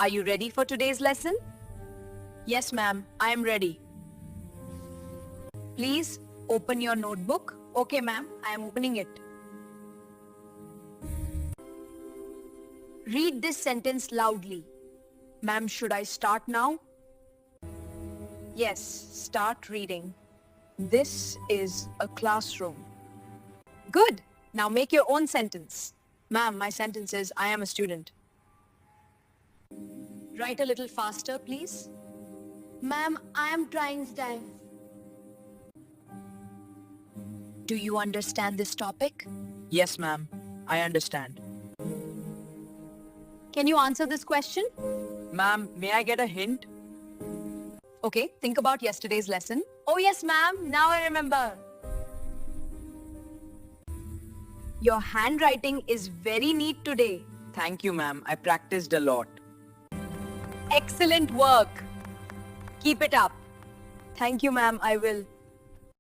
Are you ready for today's lesson? Yes, ma'am. I am ready. Please open your notebook. Okay, ma'am. I am opening it. Read this sentence loudly. Ma'am, should I start now? Yes, start reading. This is a classroom. Good. Now make your own sentence. Ma'am, my sentence is, I am a student. Write a little faster, please. Ma'am, I am trying time. Do you understand this topic? Yes, ma'am. I understand. Can you answer this question? Ma'am, may I get a hint? Okay, think about yesterday's lesson. Oh yes, ma'am. Now I remember. Your handwriting is very neat today. Thank you, ma'am. I practiced a lot. Excellent work. Keep it up. Thank you, ma'am. I will.